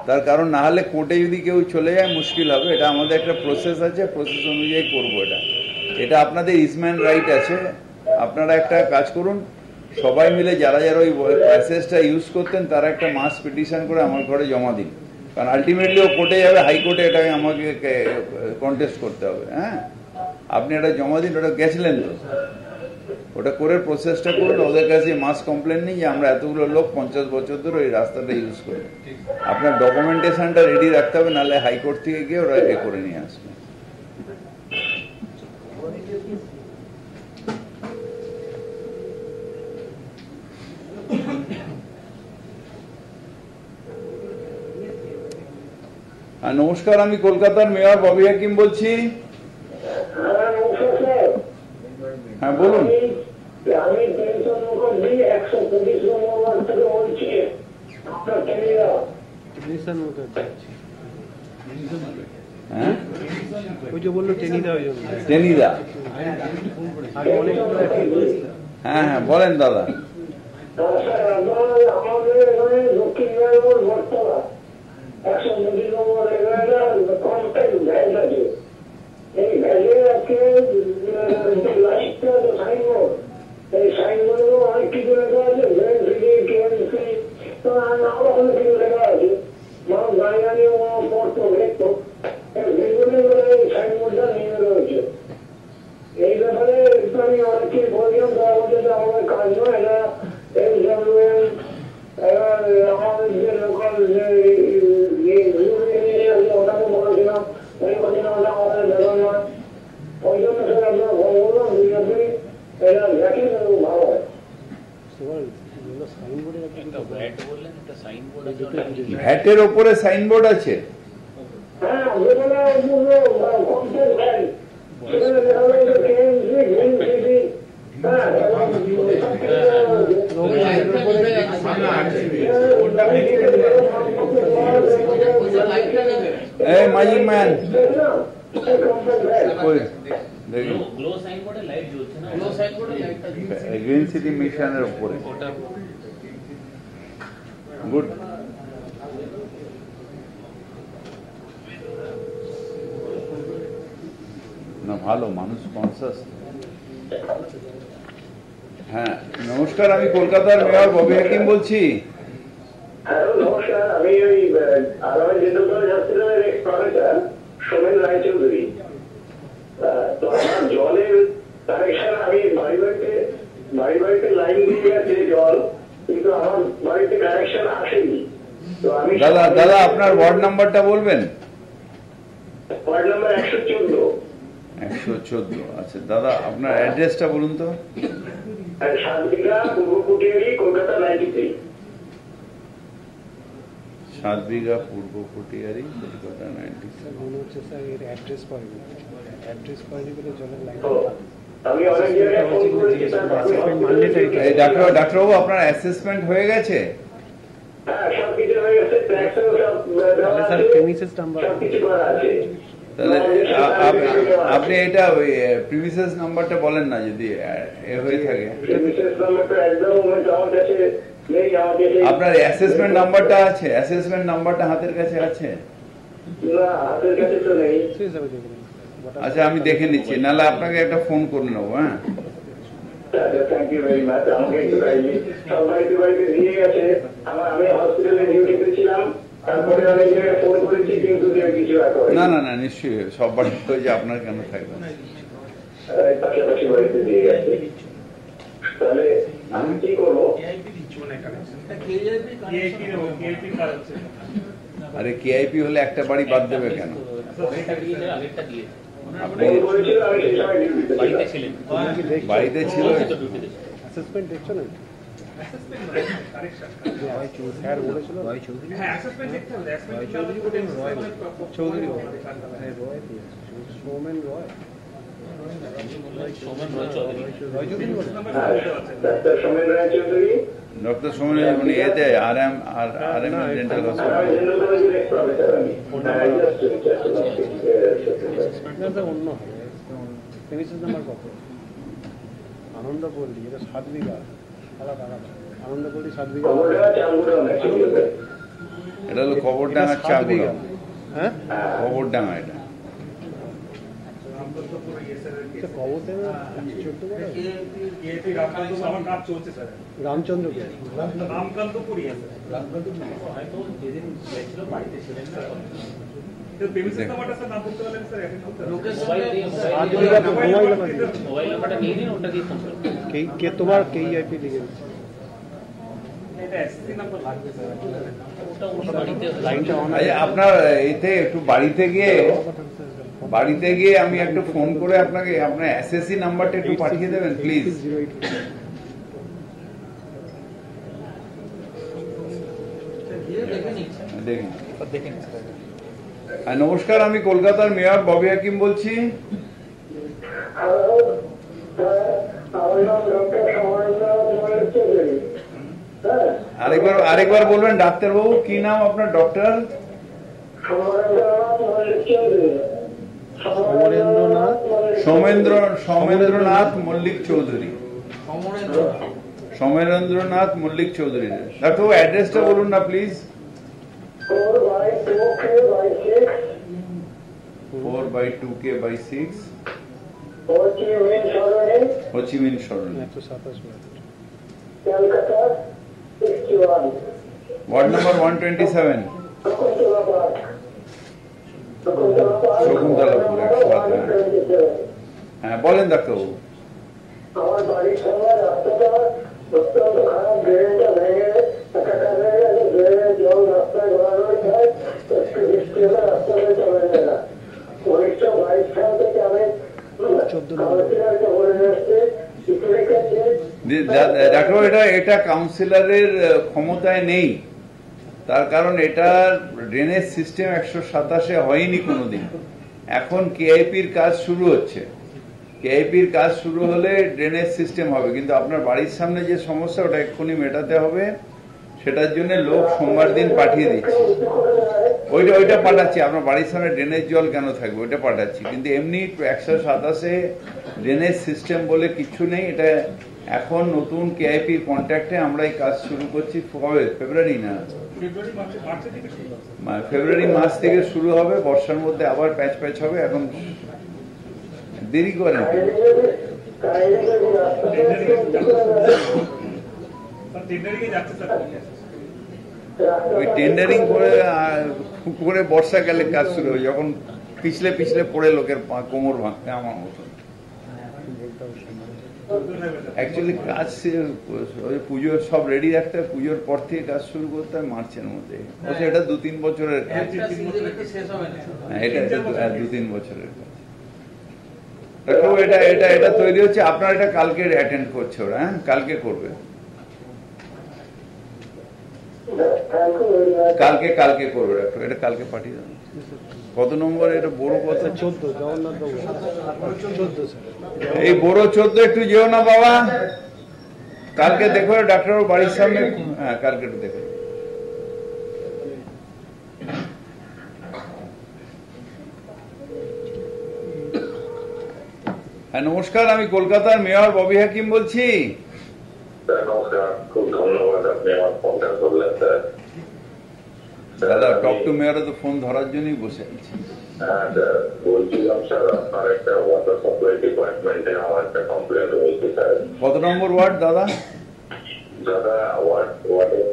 তার কারণ না হলে কোর্টে যদি কেউ চলে যায় মুশকিল হবে। এটা আমাদের একটা প্রসেস আছে, প্রসেস অনুযায়ী করবো। এটা আপনাদের ইজম্যান রাইট আছে। আপনারা একটা কাজ করুন, সবাই মিলে যারা যারা ওই প্যাসেজটা ইউজ করতেন তারা একটা মাস পিটিশন করে আমার ঘরে জমা দিন, কারণ আলটিমেটলি ও কোর্টে যাবে, হাইকোর্টে এটাকে আমাকে কন্টেস্ট করতে হবে। হ্যাঁ আপনি এটা জমা দিন, ওটা গেছিলেন তো, ওটা করে প্রসেসটা করুন। ওদের কাছে মাস কমপ্লেন নেই যে আমরা এতগুলো লোক 50 বছর ধরে ওই রাস্তাটা ইউজ করি। আপনার ডকুমেন্টেশনটা রেডি রাখতে হবে, নাহলে হাইকোর্ট থেকে গিয়ে ওরা করে নিয়ে আসবে। নমস্কার, আমি কলকাতার মেয়র ববি হাকিম বলছি। হ্যাঁ বলুন। আমি টেনশন মুখার্জি 125 নম্বর ওয়ার্ড থেকে বলছি। আপনার হ্যাঁ ওই যে বললো টেনিদা, ওই জন্য টেনিদা। হ্যাঁ হ্যাঁ বলেন দাদা। আমাদের এখানে দক্ষিণ মেদিনীপুর বটতলা 125 নম্বর কনস্ট্যান্ট ভ্যান আছে। এই ভ্যানে আজকে লাইটটা সাইনবোর্ড, এই সাইনবোর্ডেও অনেক কিছু লেখা আছে, ভ্যান ফ্রি, কেএমসি, আরো অনেক কিছু লেখা আছে। মানুষ গাড়ি গাড়িও পড়তো দেখতো, এই সাইনবোর্ডটা নিয়ে রয়েছে। এই ব্যাপারে আমি অনেককে বললাম, তারা বলছে যে আমাদের কাজ নয়, এটা আমাদের যে লোকাল ওটাকে বলেছিলাম, ওই বলছিলাম ওটা আমাদের ব্যাপার নয়। ওই জন্য স্যার আপনার ফোন করলাম, আপনি এটা দেখেন ভালো হয়। ভ্যাটের ওপরে সাইনবোর্ড আছে। হ্যাঁ যেগুলো কমপ্লেন ভ্যান, সেখানে দেখা যায় যে KMC, green city, Hey, Magic Man. Glow সাইনবোর্ডে লাইট জ্বলছে না, গ্লো সাইনবোর্ডে লাইটটা জ্বলছে গ্রিন সিটি মিশনের উপরে। গুড। না ভালো মানুষ কনসাস। হ্যাঁ নমস্কার, আমি কলকাতার মেয়র ববি হাকিম বলছি। হ্যালো নমস্কার, আমি ওই আরামবাগ ডেন্টাল কলেজ হসপিটালের এক্স প্রফেসর সোমেন রায়চৌধুরী। তো আমার জলের কানেকশন, আমি বাড়িতে লাইন দিয়ে গেছে জল, কিন্তু আমার বাড়িতে কানেকশন আসেনি। তো আমি দাদা আপনার ওয়ার্ড নাম্বারটা বলবেন? Ward number 114। 114। আচ্ছা দাদা আপনার অ্যাড্রেসটা বলুন তো। 7 বিঘা পূর্ব কুটিয়ারি, কলকাতা 93। 7 বিঘা পূর্ব কুটিয়ারি, কলকাতা 93। মনে হচ্ছে স্যার এর অ্যাড্রেস পাইনি বলে জলের লাইন। আমি অনেক জায়গায় ফোন করেছি, এই ডাক্তারবাবু আপনার অ্যাসেসমেন্ট হয়ে গেছে? হ্যাঁ সবকিছু হয়ে গেছে, ট্যাক্সও সব দেওয়া স্যার আছে, প্রেমিসেস নাম্বার সবকিছু করা আছে। তাহলে আপনি এটা ওই প্রিভিসিয়াস নাম্বারটা বলেন না যদি এ হয়ে থাকে। বিশেষ নাম্বারটা একদম আমার কাছে নেই, আমাকে আপনার অ্যাসেসমেন্ট নাম্বারটা আছে? অ্যাসেসমেন্ট নাম্বারটা হাতের কাছে আছে? না, হাতের কাছে তো নেই। আচ্ছা আমি দেখে নিচ্ছি, নাহলে আপনাকে একটা ফোন করে নেবো। হ্যাঁ থ্যাংক ইউ ভেরি মাচ। আমাকে একটু কাইন্ডলি সব বাড়িতে দিয়ে গেছে। আমি হসপিটালে ডিউটিতে ছিলাম, তারপরে অনেক জায়গায় ফোন করেছি, কিন্তু কিছু করে না নিশ্চয়ই সব বাড়িতে হয়েছে, আপনার কেন থাকবে না। পাশাপাশি বাড়িতে দিয়ে গেছে। তাহলে আমি কি করবো? আরে কেআইপি হলে একটা বাড়ি বাদ দেবে কেন? আপনি ফোন করেছিল, আমি সেই সময় ডিউটিতে বাড়িতে ছিলাম। ছিলেন? বাড়িতে ছিল? অ্যাসেসমেন্ট দেখছো না? স্যার বলেছিল রয় চৌধুরী। চৌধুরী সৌমেন রয়। রয় চৌধুরী বলে। ডাক্তার সোমেন রায়চৌধুরী, ডক্টর সোমেন উনি এতে আর এম ডেন্টাল হসপিটাল। অন্য হবে প্রেমিসেস নাম্বার কত? আনন্দপল্লী, এটা 7 বিঘা, আলাদা আনন্দপল্লী 7 বিঘা। এটা হলো খবরডাঙ্গার চাগুড়া। হ্যাঁ খবরডাঙ্গা এটা। কবতে রামচন্দ্রপুর। মোবাইল নাম্বারটা নিয়ে নিন, ওটা দিয়ে ফোন করুন। কে তোমার কেইআইপি লিখে দিচ্ছে? ওটা উনি বাড়িতে লাইনটা অন আচ্ছা আপনার এতে একটু বাড়িতে গিয়ে আমি একটু ফোন করে আপনাকে আপনার এসএসসি নাম্বারটা একটু পাঠিয়ে দেবেন প্লিজ। দেখুন। নমস্কার, আমি কলকাতার মেয়র ববি হাকিম বলছি। আরেকবার বলবেন ডাক্তারবাবু, কি নাম আপনার? ডক্টর সৌমেন্দ্রনাথ মল্লিক চৌধুরী। সৌমেন্দ্রনাথ মল্লিক চৌধুরী। ডাক্তারবাবু অ্যাড্রেসটা বলুন না please. 4/2K/6 Ho Chi Minh Sarani, ward number 127, Shakuntalapur 107। হ্যাঁ বলেন ডাক্তারবাবু। আমার বাড়ির সামনে রাস্তাটা অত্যন্ত খারাপ, ড্রেনটা ভেঙে ড্রেনের জল রাস্তায় ঘোরানো যায়, একটু বৃষ্টি হলে রাস্তাতে চলে যায় না। 1922 সাল থেকে আমি কাউন্সিলরকে বলে যাচ্ছি, ডাক্তারবাবু এটা কাউন্সিলরের ক্ষমতায় নেই, তার কারণ এটা ড্রেনেজ সিস্টেম 127-এ হয়নি কোনোদিন। এখন কেআইপির কাজ শুরু হচ্ছে, কেআইপির কাজ শুরু হলে ড্রেনেজ সিস্টেম হবে, কিন্তু আপনার বাড়ির সামনে যে সমস্যা ওটা এক্ষুনি মেটাতে হবে। সেটার জন্য লোক সোমবার দিন পাঠিয়ে দিচ্ছি। ওইটা পাঠাচ্ছি। আপনার বাড়ির সামনে ড্রেনেজ জল কেন থাকবে, ওইটা পাঠাচ্ছি। কিন্তু এমনি 127-এ ড্রেনেজ সিস্টেম বলে কিছু নেই। এটা এখন নতুন কেআইপির কন্ট্যাক্টে আমরা এই কাজ শুরু করছি। কবে? ফেব্রুয়ারি না, ফেব্রুয়ারি মাস থেকে শুরু হবে। বর্ষার মধ্যে আবার প্যাচ হবে। এখন দেরি করেন কেন? ওই টেন্ডারিং করে বর্ষাকালে কাজ শুরু হয়, যখন পিছলে পিছলে পড়ে লোকের কোমর ভাঙতে আমার মতো। অ্যাকচুয়ালি কাজ পুজোর সব রেডি রাখতে হয়, পুজোর পর থেকে কাজ শুরু করতে হয় মার্চের মধ্যে। অবশ্য এটা 2-3 বছরের কাজ। হ্যাঁ, এটা 2-3 বছরের কাজ। এটা তৈরি হচ্ছে, আপনার এটা কালকে অ্যাটেন্ড করছে ওরা। হ্যাঁ, কালকে করবে, কালকে করবে ডাক্তার। এটা কালকে পাঠিয়ে দেবেন। কত নম্বর এটা? বড় কত? 14 জগন্নাথ বাবু 14 স্যার। এই বড় 14 একটু যেও না বাবা, কালকে দেখো ডাক্তার বাড়ির সামনে। হ্যাঁ, কালকে একটু দেখো। হ্যাঁ, নমস্কার, আমি কলকাতার মেয়র ববি হাকিম বলছি। নমস্কার, খুব ধন্যবাদ আপনি আমার ফোনটা করলেন স্যার। দাদা, টক টু মেয়রে তো ফোন ধরার জন্যই বসে আছি। হ্যাঁ স্যার, বলছিলাম স্যার আপনার একটা ওয়াটার সাপ্লাই ডিপার্টমেন্টে আমার একটা কমপ্লেন হয়েছে স্যার। কত নম্বর ওয়ার্ড দাদা? দাদা, ওয়াটার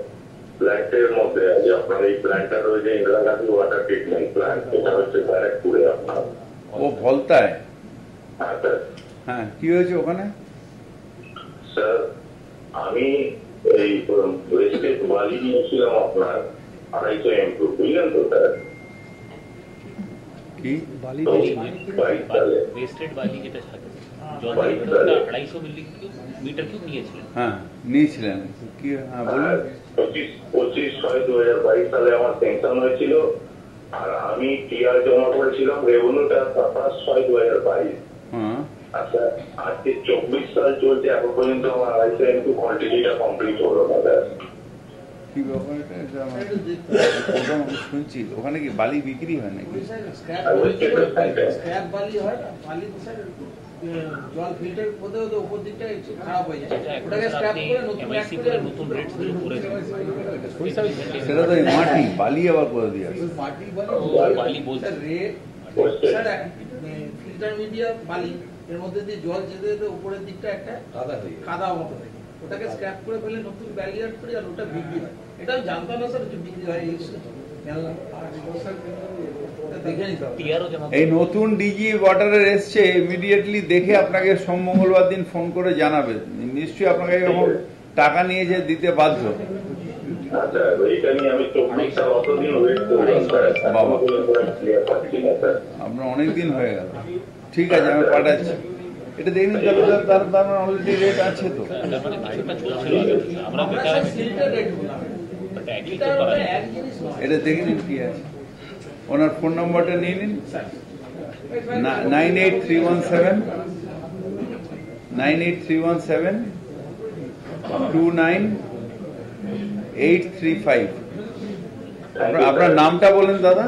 প্ল্যান্টের মধ্যে আছে আপনার এই প্ল্যান্টটা রয়েছে Indira Gandhi water treatment plant, এটা হচ্ছে ব্যারাকপুরে আপনার। ও ভলতায়? হ্যাঁ স্যার। হ্যাঁ, কি হয়েছে ওখানে? স্যার, আমি এই ওয়েস্টেজ বালি নিয়েছিলাম আপনার 250 MQ, বুঝলেন তো স্যার? কি বালি? 22 সালে ওয়েস্টেড বালি যেটা থাকে জল 250 মিটার কিউব নিয়েছিলেন। হ্যাঁ, নিয়েছিলেন কি? হ্যাঁ, বলুন। 25/6/2022 সালে আমার স্যাংশন হয়েছিল, আর আমি টিআর জমা করেছিলাম রেভিনিউটা 27/6/2022। হ্যাঁ, আচ্ছা, আজকে 24 সাল চলছে, এখন পর্যন্ত আমার 250 MQ কোয়ান্টিটিটা কমপ্লিট হলো না স্যার। কি ব্যাপার এটা? এটা আমার প্রথম শুনছি। ওখানে কি বালি বিক্রি হয় নাকি? স্ক্র্যাপ বালি হয় না, বালি তো স্যার জল ফিল্টার করতে হতে উপর দিকটা একটু খারাপ হয়ে যায়, ওটাকে স্ক্র্যাপ করে নতুন এমআইসি করে নতুন রেট শুরু করেছে। সেটা তো এই মাটি, বালি আবার করে দিয়ে আসে। মাটি বালি বলছে রেট স্যার ফিল্টার মিডিয়া বালি, এর মধ্যে দিয়ে জল যেতে যেতে উপরের দিকটা একটা কাদা মতো থাকে, ওটাকে স্ক্র্যাপ করে ফেলে নতুন ব্যারিয়ার করি আর ওটা বিক্রি হয়। এটা আমি জানতাম না স্যার যে বিক্রি হয়, দেখে নিতে হবে। এই নতুন ডিজি ওয়াটারের এসছে, ইমিডিয়েটলি দেখে আপনাকে সোম মঙ্গলবার দিন ফোন করে জানাবে। নিশ্চয়ই আপনাকে যখন টাকা নিয়েছে দিতে বাধ্য। আচ্ছা, এইটা নিয়ে আমি 24 সাল অতদিন ওয়েট করলাম স্যার। বাবা, ক্লিয়ার পাচ্ছি না স্যার। আপনার অনেকদিন হয়ে গেল। ঠিক আছে, আমি পাঠাচ্ছি। এটা দেখুন, তার অলরেডি রেট আছে তো। আমরা ফিল্টার রেট বললাম, এটা দেখে নিন কি আছে। ওনার ফোন নাম্বারটা নিয়ে নিন, 9831729835। আপনার নামটা বলেন দাদা?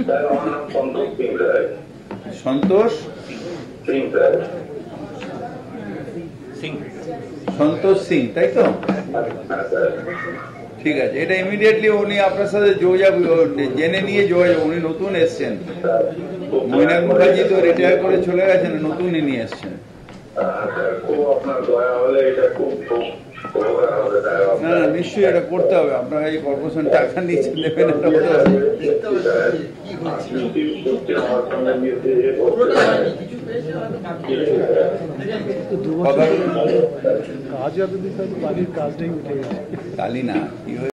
স্যার, আমার নাম সন্তোষ সিং স্যার। সন্তোষ সিং স্যার। সন্তোষ সিং, তাই তো? হ্যাঁ স্যার। ঠিক আছে, এটা ইমিডিয়েটলি উনি আপনার সাথে যোগাযোগ জেনে নিয়ে যোগাযোগ। উনি নতুন এসছেন, মৈনাক মুখার্জি তো রিটায়ার করে চলে গেছেন, নতুন ইনি এসছেন। স্যার, খুব আপনার দয়া হলে এটা খুব উপকার হবে স্যার। না না, নিশ্চয়ই এটা করতে হবে। আপনার এই কর্পোরেশন টাকা নিচ্ছে, দেবেন, এটা হতে হবে। আমার সঙ্গে মিশে কাজ যতদিন বাড়ির কাজটাই উঠে গেছে। কালি না কি হয়েছে?